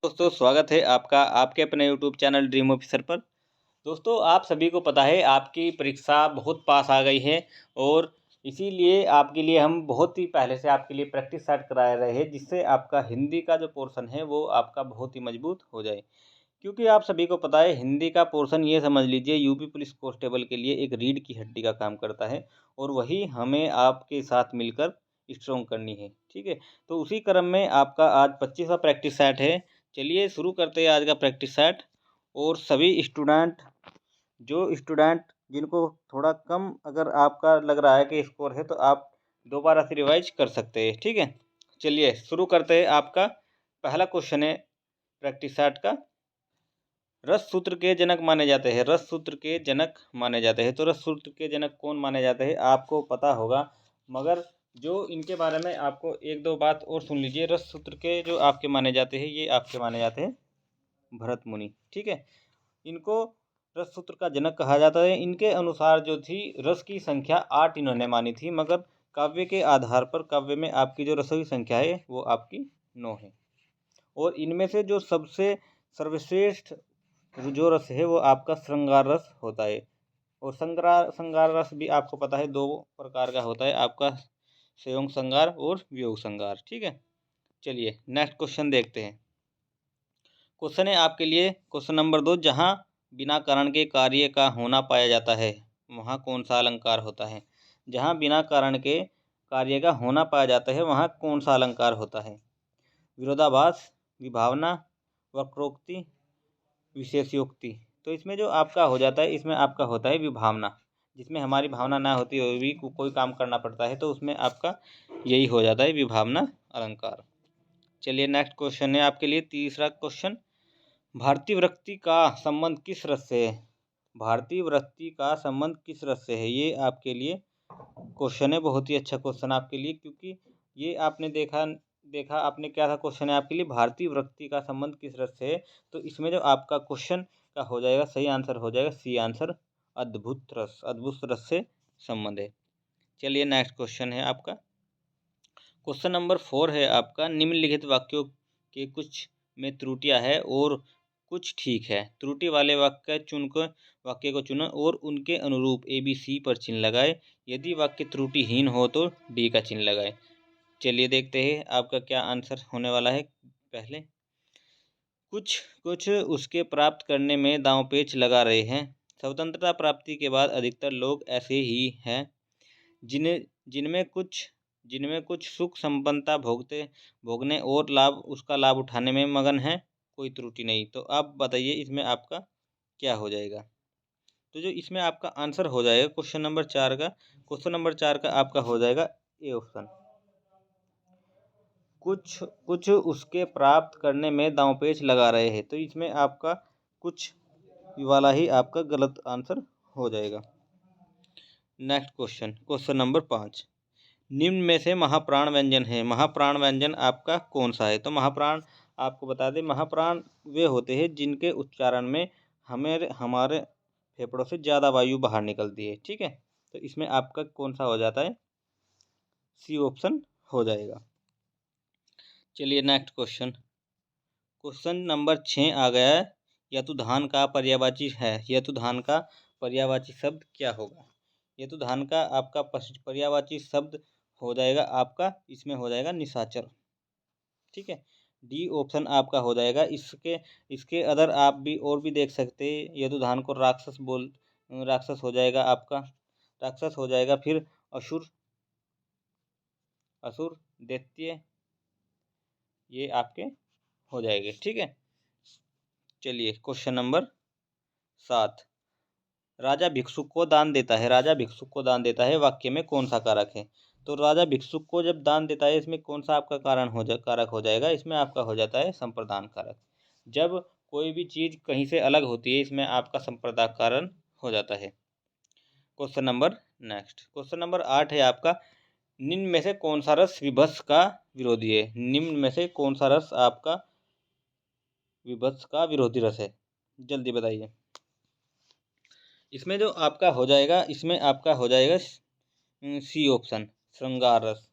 दोस्तों स्वागत है आपका आपके अपने यूट्यूब चैनल ड्रीम ऑफिसर पर। दोस्तों आप सभी को पता है आपकी परीक्षा बहुत पास आ गई है और इसीलिए आपके लिए हम बहुत ही पहले से आपके लिए प्रैक्टिस सेट करा रहे हैं, जिससे आपका हिंदी का जो पोर्शन है वो आपका बहुत ही मजबूत हो जाए। क्योंकि आप सभी को पता है हिंदी का पोर्शन ये समझ लीजिए यूपी पुलिस कांस्टेबल के लिए एक रीढ़ की हड्डी का काम करता है और वही हमें आपके साथ मिलकर स्ट्रॉन्ग करनी है। ठीक है, तो उसी क्रम में आपका आज 25वां प्रैक्टिस सेट है। चलिए शुरू करते हैं आज का प्रैक्टिस सेट। और सभी स्टूडेंट जो स्टूडेंट जिनको थोड़ा कम अगर आपका लग रहा है कि स्कोर है, तो आप दोबारा से रिवाइज कर सकते हैं। ठीक है, चलिए शुरू करते हैं। आपका पहला क्वेश्चन है प्रैक्टिस सेट का, रस सूत्र के जनक माने जाते हैं। रस सूत्र के जनक माने जाते हैं, तो रस सूत्र के जनक कौन माने जाते हैं आपको पता होगा, मगर जो इनके बारे में आपको एक दो बात और सुन लीजिए। रस सूत्र के जो आपके माने जाते हैं, ये आपके माने जाते हैं भरत मुनि। ठीक है, इनको रस सूत्र का जनक कहा जाता है। इनके अनुसार जो थी रस की संख्या 8 इन्होंने मानी थी, मगर काव्य के आधार पर काव्य में आपकी जो रसों की संख्या है वो आपकी 9 है। और इनमें से जो सबसे सर्वश्रेष्ठ जो रस है वो आपका श्रृंगार रस होता है। और श्रृंगार रस भी आपको पता है दो प्रकार का होता है, आपका संयोग श्रृंगार और वियोग श्रृंगार। ठीक है, चलिए नेक्स्ट क्वेश्चन देखते हैं। क्वेश्चन है आपके लिए क्वेश्चन नंबर 2, जहाँ बिना कारण के कार्य का होना पाया जाता है वहाँ कौन सा अलंकार होता है। जहाँ बिना कारण के कार्य का होना पाया जाता है वहाँ कौन सा अलंकार होता है। विरोधाभास, विभावना, वक्रोक्ति, विशेषयोक्ति। तो इसमें जो आपका हो जाता है, इसमें आपका होता है विभावना। जिसमें हमारी भावना ना होती हुई भी कोई काम करना पड़ता है, तो उसमें आपका यही हो जाता है विभावना अलंकार। चलिए नेक्स्ट क्वेश्चन है आपके लिए तीसरा क्वेश्चन, भारतीय वृत्ति का संबंध किस रस से है। भारतीय वृत्ति का संबंध किस रस से है, ये आपके लिए क्वेश्चन है। बहुत ही अच्छा क्वेश्चन आपके लिए, क्योंकि ये आपने देखा देखा आपने क्या था क्वेश्चन है आपके लिए, भारतीय वृत्ति का संबंध किस रस से है। तो इसमें जो आपका क्वेश्चन का हो जाएगा सही आंसर हो जाएगा सी आंसर, अद्भुत रस। अद्भुत रस से संबंध है। चलिए नेक्स्ट क्वेश्चन है आपका क्वेश्चन नंबर 4 है आपका, निम्नलिखित वाक्यों के कुछ में त्रुटियां है और कुछ ठीक है। त्रुटि वाले वाक्य को चुनो और उनके अनुरूप ABC पर चिन्ह लगाए। यदि वाक्य त्रुटिहीन हो तो D का चिन्ह लगाए। चलिए देखते हैं आपका क्या आंसर होने वाला है। पहले कुछ कुछ उसके प्राप्त करने में दांव-पेच लगा रहे हैं। स्वतंत्रता प्राप्ति के बाद अधिकतर लोग ऐसे ही हैं जिन्हें जिनमें कुछ सुख संपन्नता भोगने और उसका लाभ उठाने में मगन है। कोई त्रुटि नहीं। तो आप बताइए इसमें आपका क्या हो जाएगा। तो जो इसमें आपका आंसर हो जाएगा क्वेश्चन नंबर 4 का आपका हो जाएगा ए ऑप्शन। कुछ कुछ उसके प्राप्त करने में दांवपेच लगा रहे हैं, तो इसमें आपका कुछ वाला ही आपका गलत आंसर हो जाएगा। नेक्स्ट क्वेश्चन नंबर 5, निम्न में से महाप्राण व्यंजन है। महाप्राण व्यंजन आपका कौन सा है। तो महाप्राण आपको बता दें, महाप्राण वे होते हैं जिनके उच्चारण में हमारे फेफड़ों से ज़्यादा वायु बाहर निकलती है। ठीक है, तो इसमें आपका कौन सा हो जाता है, सी ऑप्शन हो जाएगा। चलिए नेक्स्ट क्वेश्चन नंबर 6 आ गया है। यतुधान का पर्यायवाची है। यतुधान का पर्यायवाची शब्द क्या होगा। यतुधान का आपका पर्यायवाची शब्द हो जाएगा आपका, इसमें हो जाएगा निशाचर। ठीक है, डी ऑप्शन आपका हो जाएगा। इसके अदर आप भी और भी देख सकते हैं। यदुधान को राक्षस हो जाएगा आपका, राक्षस हो जाएगा। फिर असुर, दैत्य, ये आपके हो जाएंगे। ठीक है, चलिए क्वेश्चन नंबर 7, राजा भिक्षुक को दान देता है। राजा भिक्षुक को दान देता है, वाक्य में कौन सा कारक है। तो राजा भिक्षुक को जब दान देता है, इसमें कौन सा आपका कारक हो जाएगा। इसमें आपका हो जाता है संप्रदान कारक। जब कोई भी चीज़ कहीं से अलग होती है, इसमें आपका संप्रदान कारण हो जाता है। क्वेश्चन नंबर 8 है आपका, निम्न में से कौन सा रस विभत्स का विरोधी है। निम्न में से कौन सा रस आपका विभत्स का विरोधी रस है, जल्दी बताइए। इसमें जो आपका हो जाएगा, इसमें आपका हो जाएगा सी ऑप्शन, श्रृंगार रस।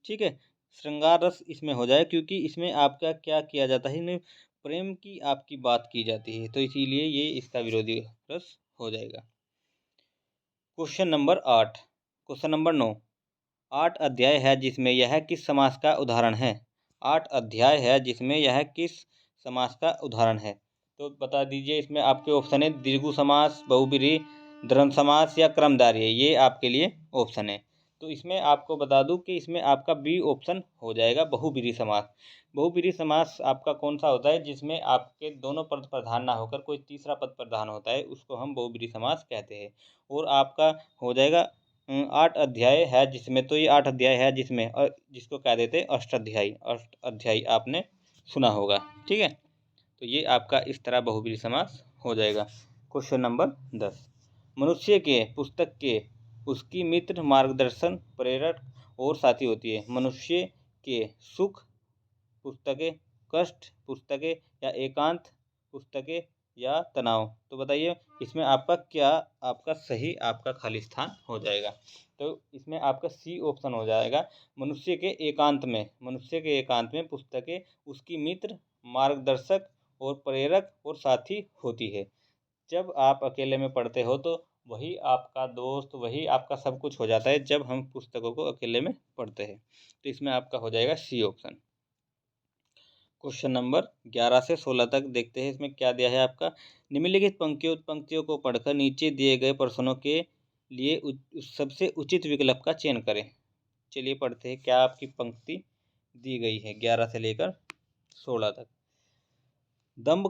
ठीक है, श्रृंगार रस इसमें हो जाए, क्योंकि इसमें आपका क्या किया जाता है, प्रेम की आपकी बात की जाती है, तो इसीलिए ये इसका विरोधी रस हो जाएगा। क्वेश्चन नंबर 8, क्वेश्चन नंबर 9, 8 अध्याय है जिसमें यह किस समास का उदाहरण है? 8 अध्याय है जिसमें यह किस समास का उदाहरण है? तो बता दीजिए। इसमें आपके ऑप्शन है द्विगु समास, बहुब्रीहि, द्वंद्व समास या क्रमधारय। ये आपके लिए ऑप्शन है। तो इसमें आपको बता दूं कि इसमें आपका बी ऑप्शन हो जाएगा, बहुब्रीहि समास। बहुब्रीहि समास आपका कौन सा होता है? जिसमें आपके दोनों पद प्रधान ना होकर कोई तीसरा पद प्रधान होता है, उसको हम बहुब्रीहि समास कहते हैं। और आपका हो जाएगा 8 अध्याय है जिसमें, तो ये 8 अध्याय है जिसमें, और जिसको कह देते हैं अष्टाध्यायी। अष्टाध्यायी आपने सुना होगा, ठीक है। तो ये आपका इस तरह बहुब्रीहि समास हो जाएगा। क्वेश्चन नंबर 10, मनुष्य के पुस्तक के उसकी मित्र, मार्गदर्शन, प्रेरक और साथी होती है। मनुष्य के सुख पुस्तकें, कष्ट पुस्तकें या एकांत पुस्तकें या तनाव। तो बताइए इसमें आपका क्या आपका सही आपका खाली स्थान हो जाएगा? तो इसमें आपका सी ऑप्शन हो जाएगा, मनुष्य के एकांत में। मनुष्य के एकांत में पुस्तकें उसकी मित्र, मार्गदर्शक और प्रेरक और साथी होती है। जब आप अकेले में पढ़ते हो तो वही आपका दोस्त, वही आपका सब कुछ हो जाता है जब हम पुस्तकों को अकेले में पढ़ते हैं। तो इसमें आपका हो जाएगा सी ऑप्शन। क्वेश्चन नंबर 11 से 16 तक देखते हैं। इसमें क्या दिया है आपका? निम्नलिखित पंक्तियों को पढ़कर नीचे दिए गए प्रश्नों के लिए सबसे उचित विकल्प का चयन करें। चलिए पढ़ते हैं क्या आपकी पंक्ति दी गई है 11 से लेकर 16 तक। दंभ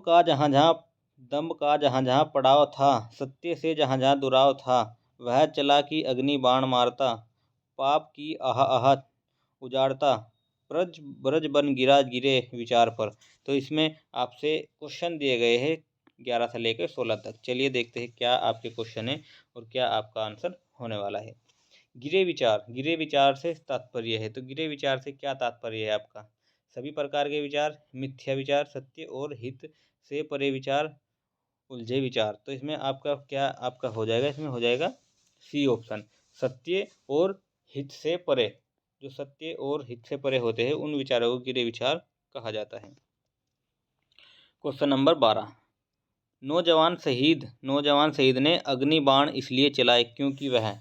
का जहाँ जहाँ पड़ाव था, सत्य से जहाँ जहाँ दुराव था, वह चला कि अग्नि बाण मारता, पाप की आह आह उजाड़ता, ब्रज ब्रज बन गिरे विचार पर। तो इसमें आपसे क्वेश्चन दिए गए हैं 11 से लेकर 16 तक। चलिए देखते हैं क्या आपके क्वेश्चन है और क्या आपका आंसर होने वाला है। गिरे विचार से तात्पर्य है, तो गिरे विचार से क्या तात्पर्य है आपका? सभी प्रकार के विचार, मिथ्या विचार, सत्य और हित से परे विचार, उलझे विचार। तो इसमें आपका क्या आपका हो जाएगा? इसमें हो जाएगा सी ऑप्शन, सत्य और हित से परे। जो सत्य और हित से परे होते हैं उन विचारों को गिरे विचार कहा जाता है। क्वेश्चन नंबर 12, नौजवान शहीद ने अग्निबाण इसलिए चलाए क्योंकि वह,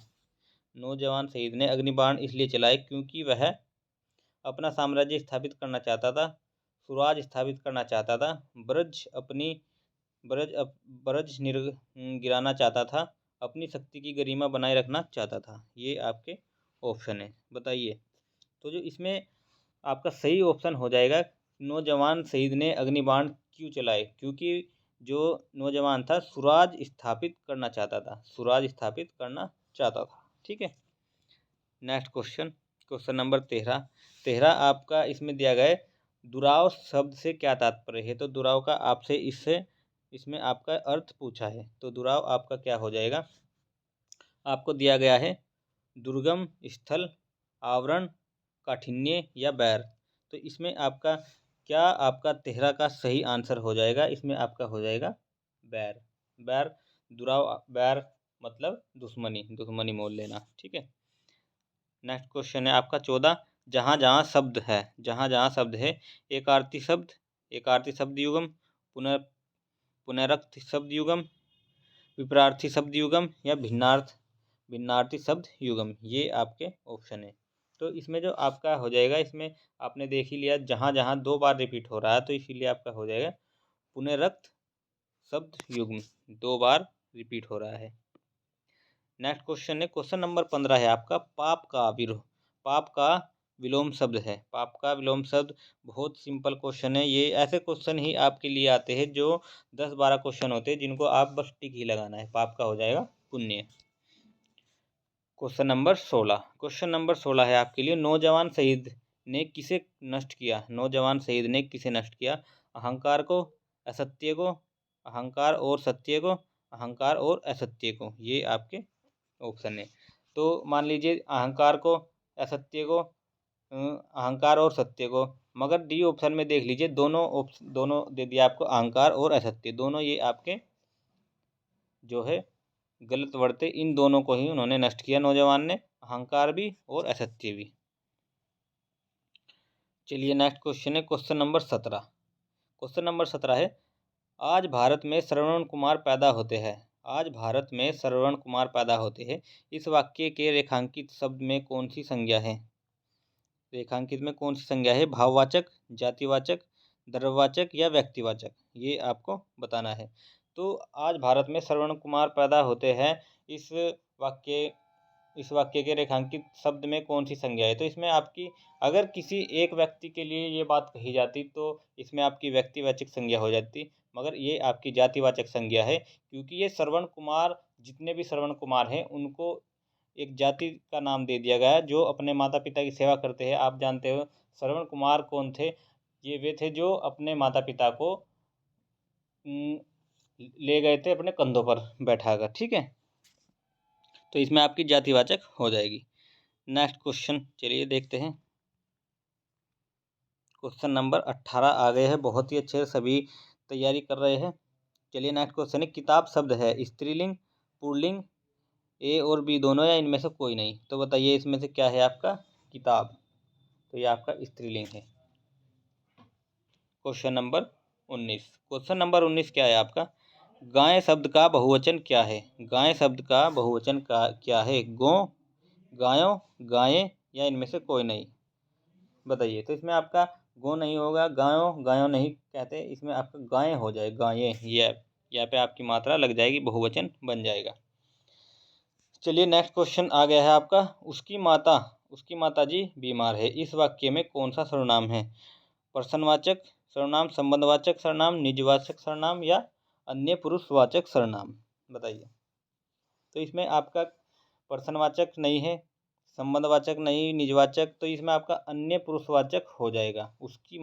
नौजवान शहीद ने अग्निबाण इसलिए चलाए क्योंकि वह अपना साम्राज्य स्थापित करना चाहता था, स्वराज स्थापित करना चाहता था, ब्रज गिराना चाहता था, अपनी शक्ति की गरिमा बनाए रखना चाहता था। ये आपके ऑप्शन है, बताइए। तो जो इसमें आपका सही ऑप्शन हो जाएगा, नौजवान शहीद ने अग्निबाण क्यों चलाए? क्योंकि जो नौजवान था स्वराज स्थापित करना चाहता था, स्वराज स्थापित करना चाहता था, ठीक है। नेक्स्ट क्वेश्चन, क्वेश्चन नंबर 13 आपका इसमें दिया गया है, दुराव शब्द से क्या तात्पर्य है? तो दुराव का आपसे इसमें आपका अर्थ पूछा है। तो दुराव आपका क्या हो जाएगा? आपको दिया गया है दुर्गम स्थल, आवरण, काठिन्य या बैर। तो इसमें आपका क्या आपका 13 का सही आंसर हो जाएगा? इसमें आपका हो जाएगा बैर। बैर, दुराव, बैर मतलब दुश्मनी मोल लेना, ठीक है। नेक्स्ट क्वेश्चन है आपका 14, जहाँ जहाँ शब्द है, एकार्थी शब्द युगम, पुनरर्थी शब्द युगम, विपरार्थी शब्द युगम या भिन्नार्थी शब्द युगम। ये आपके ऑप्शन है। तो इसमें जो आपका हो जाएगा, इसमें आपने देख ही लिया जहाँ जहाँ 2 बार रिपीट हो रहा है, तो इसीलिए आपका हो जाएगा पुनरक्त शब्द युग्म, 2 बार रिपीट हो रहा है। नेक्स्ट क्वेश्चन है क्वेश्चन नंबर 15 है आपका, पाप का विलोम शब्द है। पाप का विलोम शब्द बहुत सिंपल क्वेश्चन है। ये ऐसे क्वेश्चन ही आपके लिए आते हैं जो 10-12 क्वेश्चन होते हैं जिनको आप बस टिक ही लगाना है। पाप का हो जाएगा पुण्य। क्वेश्चन नंबर 16 है आपके लिए, नौजवान शहीद ने किसे नष्ट किया? नौजवान शहीद ने किसे नष्ट किया? अहंकार को, असत्य को, अहंकार और सत्य को, अहंकार और असत्य को। ये आपके ऑप्शन है। तो मान लीजिए अहंकार को, असत्य को, अहंकार और सत्य को, मगर डी ऑप्शन में देख लीजिए दोनों दे दिया आपको, अहंकार और असत्य दोनों। ये आपके जो है गलत वर्ड थे, इन दोनों को ही उन्होंने नष्ट किया नौजवान ने, अहंकार भी और असत्य भी। चलिए नेक्स्ट क्वेश्चन है क्वेश्चन नंबर 17, क्वेश्चन नंबर 17 है, आज भारत में श्रवण कुमार पैदा होते हैं। आज भारत में श्रवण कुमार पैदा होते हैं। इस वाक्य के रेखांकित शब्द में कौन सी संज्ञा है? रेखांकित में कौन सी संज्ञा है? भाववाचक, जातिवाचक, द्रव्यवाचक या व्यक्तिवाचक? ये आपको बताना है। तो आज भारत में श्रवण कुमार पैदा होते हैं, इस वाक्य के रेखांकित शब्द में कौन सी संज्ञा है? तो इसमें आपकी, अगर किसी एक व्यक्ति के लिए ये बात कही जाती तो इसमें आपकी व्यक्तिवाचक संज्ञा हो जाती, मगर ये आपकी जातिवाचक संज्ञा है, क्योंकि ये श्रवण कुमार, जितने भी श्रवण कुमार हैं उनको एक जाति का नाम दे दिया गया है जो अपने माता पिता की सेवा करते हैं। आप जानते हो श्रवण कुमार कौन थे? ये वे थे जो अपने माता पिता को ले गए थे अपने कंधों पर बैठाकर। ठीक है, तो इसमें आपकी जातिवाचक हो जाएगी। नेक्स्ट क्वेश्चन चलिए देखते हैं। क्वेश्चन नंबर 18 आ गए हैं, बहुत ही अच्छे सभी तैयारी कर रहे हैं। चलिए नेक्स्ट क्वेश्चन है, किताब शब्द है स्त्रीलिंग, पुल्लिंग, ए और बी दोनों या इनमें से कोई नहीं? तो बताइए इसमें से क्या है आपका किताब? तो ये आपका स्त्रीलिंग है। क्वेश्चन नंबर 19, क्वेश्चन नंबर 19 क्या है आपका? गाय शब्द का बहुवचन क्या है? गाय शब्द का बहुवचन का क्या है? गो, गायों, गायें या इनमें से कोई नहीं? बताइए। तो इसमें आपका गो नहीं होगा, गायों, गायों नहीं कहते, इसमें आपका गायें हो जाए, गायें। ये यहाँ पे आपकी मात्रा लग जाएगी, बहुवचन बन जाएगा। चलिए नेक्स्ट क्वेश्चन आ गया है आपका, उसकी माता जी बीमार है। इस वाक्य में कौन सा सर्वनाम है? प्रश्नवाचक सर्वनाम, संबंधवाचक सर्वनाम, निजवाचक सर्वनाम या अन्य पुरुषवाचक सर्वनाम? बताइए। तो इसमें आपका प्रश्नवाचक नहीं है, संबंधवाचक नहीं, निजवाचक, तो इसमें आपका अन्य पुरुषवाचक हो जाएगा। उसकी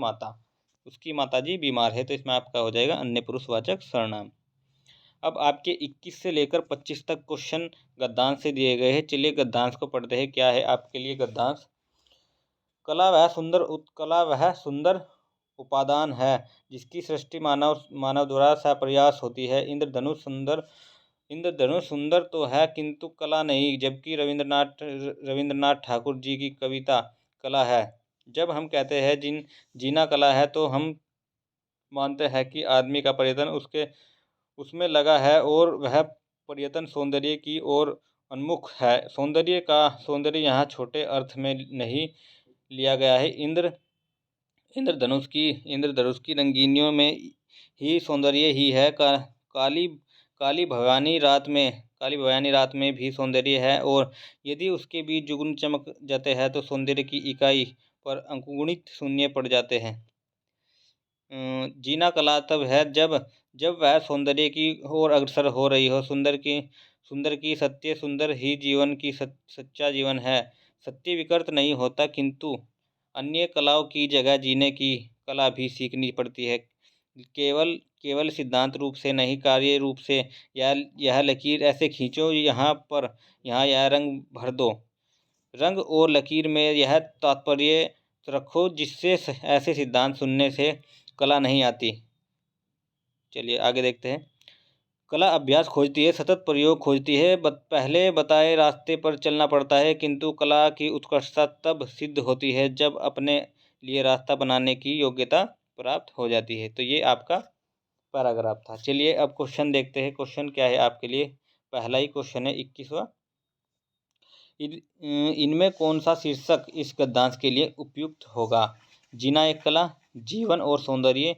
माता जी बीमार है, तो इसमें आपका हो जाएगा अन्य पुरुषवाचक सर्वनाम। अब आपके 21 से लेकर 25 तक क्वेश्चन गद्यांश से दिए गए हैं। चलिए गद्यांश को पढ़ते हैं। क्या है आपके लिए गद्यांश? कला वह सुंदर उपादान है जिसकी सृष्टि मानव द्वारा सप्रयास होती है। इंद्रधनुष सुंदर तो है किंतु कला नहीं, जबकि रविंद्रनाथ ठाकुर जी की कविता कला है। जब हम कहते हैं जीना कला है, तो हम मानते हैं कि आदमी का प्रयत्न उसमें लगा है और वह प्रयत्न सौंदर्य की ओर उन्मुख है। सौंदर्य यहाँ छोटे अर्थ में नहीं लिया गया है। इंद्रधनुष की रंगीनियों में ही सौंदर्य ही है। काली भवानी रात में भी सौंदर्य है, और यदि उसके बीच जुगनू चमक जाते हैं तो सौंदर्य की इकाई पर अंकुरित शून्य पड़ जाते हैं। जीना कला तब है जब वह सौंदर्य की ओर अग्रसर हो रही हो। सुंदर की सत्य सुंदर ही जीवन की सच्चा जीवन है। सत्य विकृत नहीं होता, किंतु अन्य कलाओं की जगह जीने की कला भी सीखनी पड़ती है। केवल सिद्धांत रूप से नहीं, कार्य रूप से। यह लकीर ऐसे खींचो, यहाँ यह रंग भर दो। रंग और लकीर में यह तात्पर्य रखो जिससे ऐसे सिद्धांत सुनने से कला नहीं आती। चलिए आगे देखते हैं। कला अभ्यास खोजती है, सतत प्रयोग खोजती है। पहले बताए रास्ते पर चलना पड़ता है, किंतु कला की उत्कृष्टता तब सिद्ध होती है जब अपने लिए रास्ता बनाने की योग्यता प्राप्त हो जाती है। तो ये आपका पैराग्राफ था। चलिए अब क्वेश्चन देखते हैं। क्वेश्चन क्या है आपके लिए? पहला ही क्वेश्चन है 21वां। इनमें कौन सा शीर्षक इस गद्यांश के लिए उपयुक्त होगा? जीना एक कला, जीवन और सौंदर्य,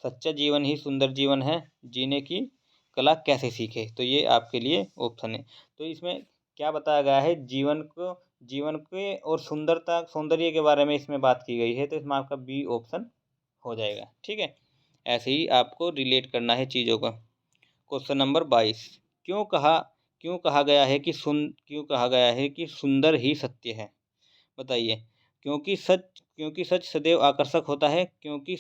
सच्चा जीवन ही सुंदर जीवन है, जीने की कला कैसे सीखे? तो ये आपके लिए ऑप्शन है। तो इसमें क्या बताया गया है? जीवन के और सौंदर्य के बारे में इसमें बात की गई है, तो इसमें आपका बी ऑप्शन हो जाएगा। ठीक है, ऐसे ही आपको रिलेट करना है चीज़ों का। क्वेश्चन नंबर 22, क्यों कहा गया है कि सुंदर ही सत्य है? बताइए। क्योंकि सच सदैव आकर्षक होता है, क्योंकि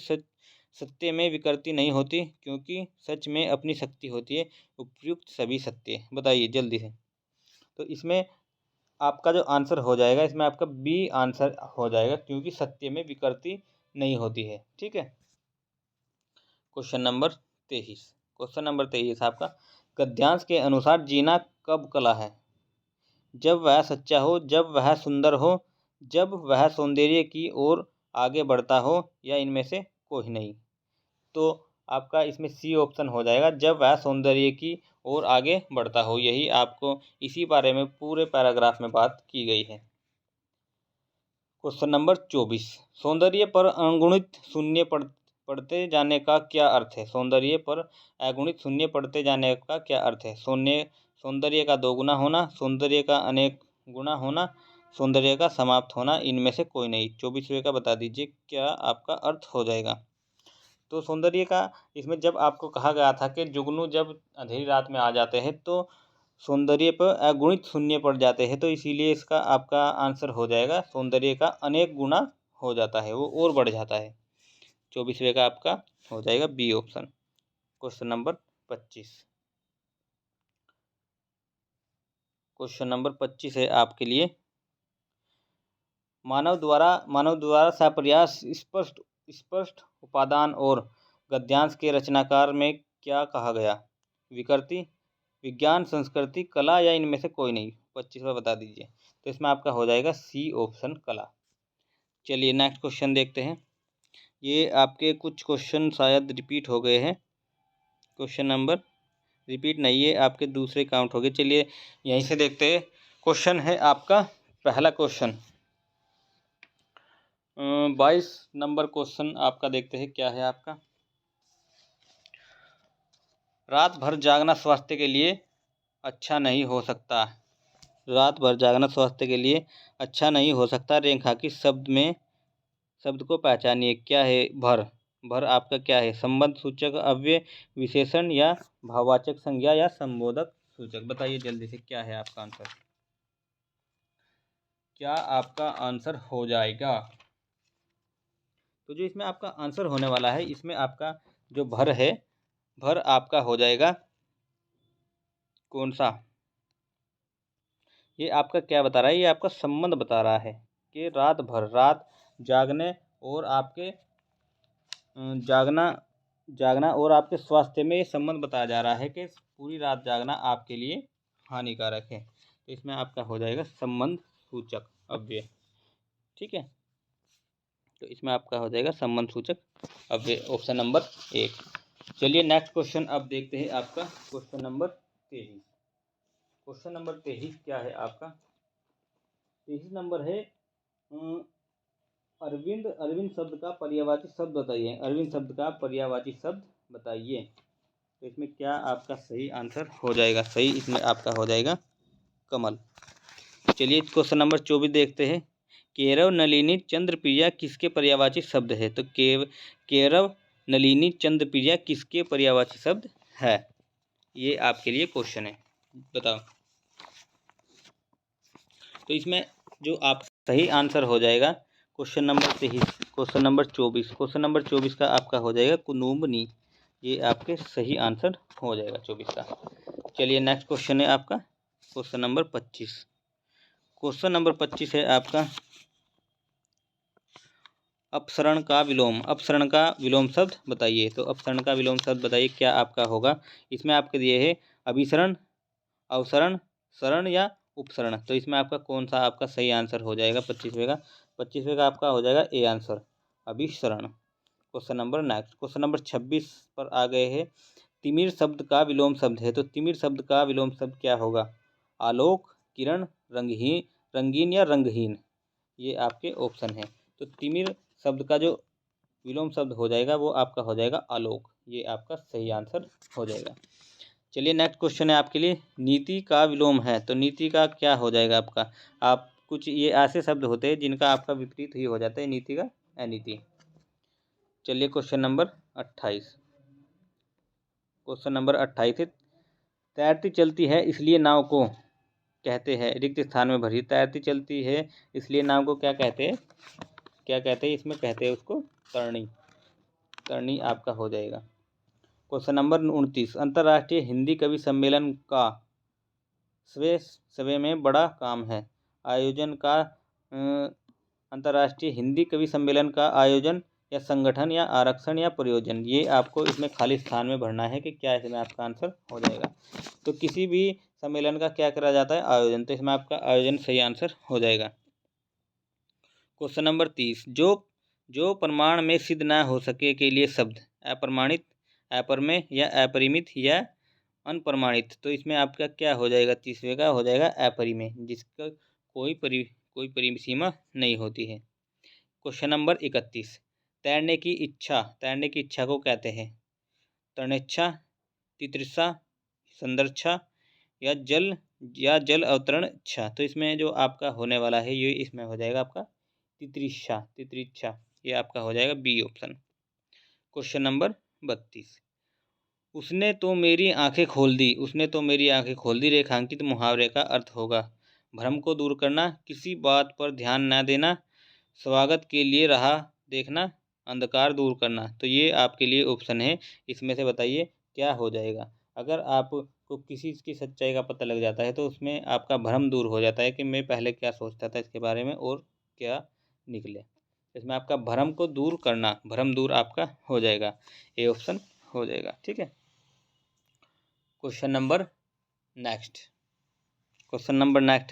सत्य में विकृति नहीं होती, क्योंकि सच में अपनी शक्ति होती है। उपयुक्त सभी सत्य। बताइए जल्दी से। तो इसमें आपका जो आंसर हो जाएगा, इसमें आपका बी आंसर हो जाएगा, क्योंकि सत्य में विकृति नहीं होती है। ठीक है। क्वेश्चन नंबर 23 आपका, गद्यांश के अनुसार जीना कब कला है? जब वह सच्चा हो, जब वह सुंदर हो, जब वह सौंदर्य की ओर आगे बढ़ता हो, या इनमें से कोई नहीं? तो आपका इसमें सी ऑप्शन हो जाएगा, जब वह सौंदर्य की ओर आगे बढ़ता हो। यही आपको इसी बारे में पूरे पैराग्राफ में बात की गई है। क्वेश्चन नंबर 24, सौंदर्य पर अगुणित शून्य पढ़ते जाने का क्या अर्थ है? सौंदर्य पर अगुणित शून्य पढ़ते जाने का क्या अर्थ है? सौंदर्य का दोगुना होना, सौंदर्य का अनेक गुना होना, सौंदर्य का समाप्त होना, इनमें से कोई नहीं। 24वें का बता दीजिए क्या आपका अर्थ हो जाएगा। तो सौंदर्य का इसमें जब आपको कहा गया था कि जुगनू जब अंधेरी रात में आ जाते हैं तो सौंदर्य पर अगुणित शून्य पड़ जाते हैं, तो इसीलिए इसका आपका आंसर हो जाएगा सौंदर्य का अनेक गुना हो जाता है, वो और बढ़ जाता है। 24वें का आपका हो जाएगा B option. Question number 25, question number 25 है आपके लिए, मानव द्वारा सप्रयास स्पष्ट उपादान और गद्यांश के रचनाकार में क्या कहा गया? विकृति, विज्ञान, संस्कृति, कला या इनमें से कोई नहीं। 25वां बता दीजिए। तो इसमें आपका हो जाएगा सी ऑप्शन कला। चलिए नेक्स्ट क्वेश्चन देखते हैं। ये आपके कुछ क्वेश्चन शायद रिपीट हो गए हैं। क्वेश्चन नंबर रिपीट नहीं है, आपके दूसरे काउंट हो गए। चलिए यहीं से देखते हैं। क्वेश्चन है आपका पहला क्वेश्चन 22 नंबर क्वेश्चन आपका देखते हैं क्या है आपका। रात भर जागना स्वास्थ्य के लिए अच्छा नहीं हो सकता। रात भर जागना स्वास्थ्य के लिए अच्छा नहीं हो सकता। रेखांकित शब्द को पहचानिए। क्या है भर? भर आपका क्या है? संबंध सूचक, अव्यय, विशेषण या भाववाचक संज्ञा या संबोधक सूचक? बताइए जल्दी से क्या है आपका आंसर। क्या आपका आंसर हो जाएगा? तो जो इसमें आपका आंसर होने वाला है, इसमें आपका जो भर है, भर आपका हो जाएगा कौन सा? ये आपका क्या बता रहा है? ये आपका संबंध बता रहा है कि रात भर, रात जागने और आपके जागना और आपके स्वास्थ्य में ये संबंध बताया जा रहा है कि पूरी रात जागना आपके लिए हानिकारक है। तो इसमें आपका हो जाएगा संबंध सूचक अव्यय। ठीक है, तो इसमें आपका हो जाएगा संबंध सूचक अव्यय, ऑप्शन नंबर 1। चलिए नेक्स्ट क्वेश्चन अब देखते हैं आपका क्वेश्चन नंबर 23। क्वेश्चन नंबर 23 क्या है आपका? 23 नंबर है अरविंद शब्द का पर्यायवाची शब्द बताइए। अरविंद शब्द का पर्यायवाची शब्द बताइए। तो इसमें क्या आपका सही आंसर हो जाएगा? सही इसमें आपका हो जाएगा कमल। चलिए क्वेश्चन नंबर 24 देखते हैं। केरव, नलिनी, चंद्रप्रिया किसके पर्यायवाची शब्द है? तो केरव, नलिनी, चंद्रप्रिया किसके पर्यायवाची शब्द है? ये आपके लिए क्वेश्चन है, बताओ। तो इसमें जो आप सही आंसर हो जाएगा question number 23, question number 24, question number 24 का आपका हो जाएगा कुनुम्बनी। ये आपके सही आंसर हो जाएगा 24 का। चलिए नेक्स्ट क्वेश्चन है आपका क्वेश्चन नंबर 25। क्वेश्चन नंबर 25 है आपका अपसरण का विलोम। अपसरण का विलोम शब्द बताइए। तो अपसरण का विलोम शब्द बताइए क्या आपका होगा? इसमें आपके दिए है अभिसरण, अवसरण, शरण या उपसरण। तो इसमें आपका कौन सा आपका सही आंसर हो जाएगा? 25वें का आपका हो जाएगा ए आंसर, अभिसरण। Question number next, question number 26 पर आ गए हैं। तिमिर शब्द का विलोम शब्द है, तो तिमिर शब्द का विलोम शब्द क्या होगा? आलोक, किरण, रंगीन या रंगहीन। ये आपके ऑप्शन है। तो तिमिर शब्द का जो विलोम शब्द हो जाएगा वो आपका हो जाएगा आलोक। ये आपका सही आंसर हो जाएगा। चलिए नेक्स्ट क्वेश्चन है आपके लिए, नीति का विलोम है। तो नीति का क्या हो जाएगा आपका? आप कुछ ये ऐसे शब्द होते हैं जिनका आपका विपरीत ही हो जाता है नीति का अनीति। चलिए क्वेश्चन नंबर 28, क्वेश्चन नंबर 28 है तैरती चलती है इसलिए नाव को कहते हैं, रिक्त स्थान में भरी। तैरती चलती है इसलिए नाव को क्या कहते हैं? क्या कहते हैं? इसमें कहते हैं उसको तरणी। तरणी आपका हो जाएगा। क्वेश्चन नंबर 29, अंतर्राष्ट्रीय हिंदी कवि सम्मेलन का स्वयं में बड़ा काम है। आयोजन का अंतर्राष्ट्रीय हिंदी कवि सम्मेलन का आयोजन या संगठन या आरक्षण या प्रयोजन। ये आपको इसमें खाली स्थान में भरना है कि क्या इसमें आपका आंसर हो जाएगा। तो किसी भी सम्मेलन का क्या करा जाता है? आयोजन। तो इसमें आपका आयोजन सही आंसर हो जाएगा। क्वेश्चन नंबर 30, जो प्रमाण में सिद्ध न हो सके के लिए शब्द अप्रमाणित, अपरमेय या अपरिमित या अनप्रमाणित। तो इसमें आपका क्या हो जाएगा, तीसरे का हो जाएगा अपरिमेय, जिसका कोई परिसीमा नहीं होती है। क्वेश्चन नंबर 31, तैरने की इच्छा को कहते हैं तरणेच्छा, तितृषा, संदर्च्छा या जल अवतरण इच्छा। तो इसमें जो आपका होने वाला है ये इसमें हो जाएगा आपका तितृच्छा, ये आपका हो जाएगा बी ऑप्शन। क्वेश्चन नंबर 32, उसने तो मेरी आंखें खोल दी रेखांकित मुहावरे का अर्थ होगा भ्रम को दूर करना, किसी बात पर ध्यान न देना, स्वागत के लिए राह देखना, अंधकार दूर करना। तो ये आपके लिए ऑप्शन है, इसमें से बताइए क्या हो जाएगा। अगर आपको किसी की सच्चाई का पता लग जाता है तो उसमें आपका भ्रम दूर हो जाता है कि मैं पहले क्या सोचता था इसके बारे में और क्या निकले। इसमें आपका भ्रम को दूर करना, भ्रम दूर आपका हो जाएगा, ये ऑप्शन हो जाएगा। ठीक है। क्वेश्चन नंबर नेक्स्ट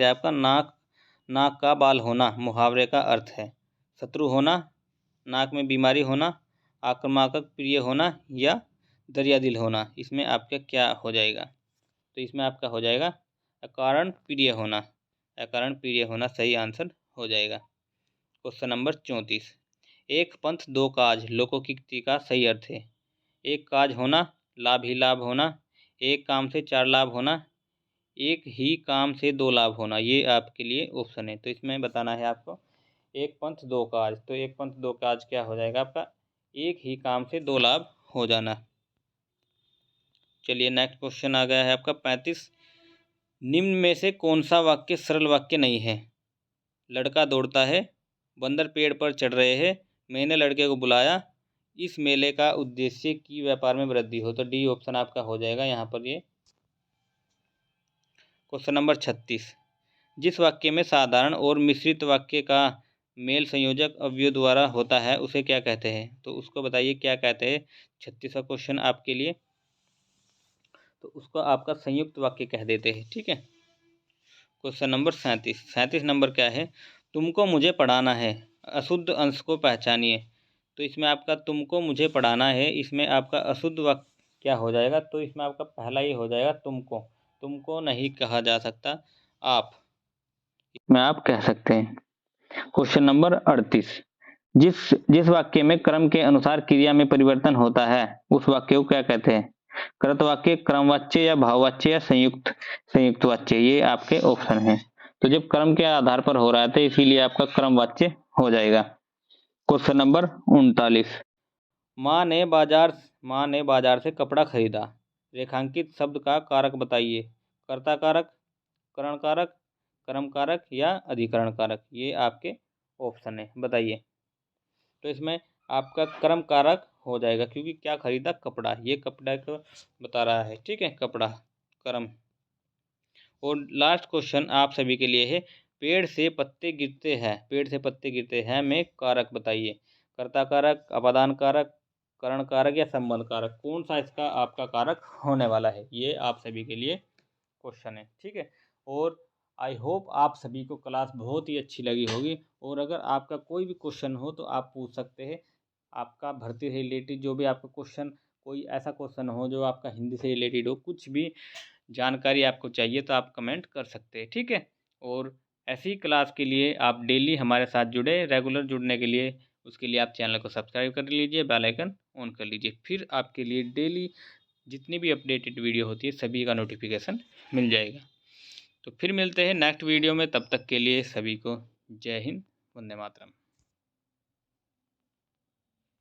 है आपका नाक का बाल होना मुहावरे का अर्थ है शत्रु होना, नाक में बीमारी होना, आक्रामक प्रिय होना या दरिया दिल होना। इसमें आपका क्या हो जाएगा, तो इसमें आपका हो जाएगा अकारण प्रिय होना सही आंसर हो जाएगा। क्वेश्चन नंबर 34, एक पंथ दो काज लोकोक्ति का सही अर्थ है एक काज होना, लाभ ही लाभ होना, एक काम से चार लाभ होना, एक ही काम से दो लाभ होना। ये आपके लिए ऑप्शन है। तो इसमें बताना है आपको एक पंथ दो काज। तो एक पंथ दो काज क्या हो जाएगा आपका, एक ही काम से दो लाभ हो जाना। चलिए नेक्स्ट क्वेश्चन आ गया है आपका 35, निम्न में से कौन सा वाक्य सरल वाक्य नहीं है। लड़का दौड़ता है, बंदर पेड़ पर चढ़ रहे हैं, मैंने लड़के को बुलाया, इस मेले का उद्देश्य कि व्यापार में वृद्धि हो। तो डी ऑप्शन आपका हो जाएगा यहाँ पर ये। क्वेश्चन नंबर 36, जिस वाक्य में साधारण और मिश्रित वाक्य का मेल संयोजक अवयव द्वारा होता है उसे क्या कहते हैं। तो उसको बताइए क्या कहते हैं। 36वां क्वेश्चन आपके लिए, तो उसको आपका संयुक्त वाक्य कह देते हैं। ठीक है। क्वेश्चन नंबर 37 नंबर क्या है, तुमको मुझे पढ़ाना है, अशुद्ध अंश को पहचानिए। तो इसमें आपका तुमको मुझे पढ़ाना है, इसमें आपका अशुद्ध वाक्य क्या हो जाएगा। तो इसमें आपका पहला ही हो जाएगा तुमको नहीं कहा जा सकता, आप, इसमें आप कह सकते हैं। क्वेश्चन नंबर 38, जिस वाक्य में क्रम के अनुसार क्रिया में परिवर्तन होता है उस वाक्य को क्या कहते हैं। कृतवाक्य, क्रमवाच्य या भाववाच्य या संयुक्त वाच्य। ये आपके ऑप्शन हैं। तो जब क्रम के आधार पर हो रहा है तो इसीलिए आपका क्रमवाच्य हो जाएगा। क्वेश्चन नंबर 39, माँ ने बाजार से कपड़ा खरीदा, रेखांकित शब्द का कारक बताइए। कर्ता कारक, करण कारक, कर्म कारक या अधिकरण कारक। ये आपके ऑप्शन है, बताइए। तो इसमें आपका कर्म कारक हो जाएगा क्योंकि क्या खरीदा, कपड़ा, ये कपड़ा को बता रहा है। ठीक है, कपड़ा कर्म। और लास्ट क्वेश्चन आप सभी के लिए है, पेड़ से पत्ते गिरते हैं में कारक बताइए। कर्ता कारक, अपादान कारक, करण कारक या संबंध कारक। कौन सा इसका आपका कारक होने वाला है, ये आप सभी के लिए क्वेश्चन है। ठीक है। और आई होप आप सभी को क्लास बहुत ही अच्छी लगी होगी। और अगर आपका कोई भी क्वेश्चन हो तो आप पूछ सकते हैं। आपका भर्ती से रिलेटेड जो भी आपका क्वेश्चन, कोई ऐसा क्वेश्चन हो जो आपका हिंदी से रिलेटेड हो, कुछ भी जानकारी आपको चाहिए तो आप कमेंट कर सकते हैं। ठीक है। और ऐसी क्लास के लिए आप डेली हमारे साथ जुड़े, रेगुलर जुड़ने के लिए उसके लिए आप चैनल को सब्सक्राइब कर लीजिए, बेल आइकन ऑन कर लीजिए। फिर आपके लिए डेली जितनी भी अपडेटेड वीडियो होती है सभी का नोटिफिकेशन मिल जाएगा। तो फिर मिलते हैं नेक्स्ट वीडियो में, तब तक के लिए सभी को जय हिंद, वंदे मातरम।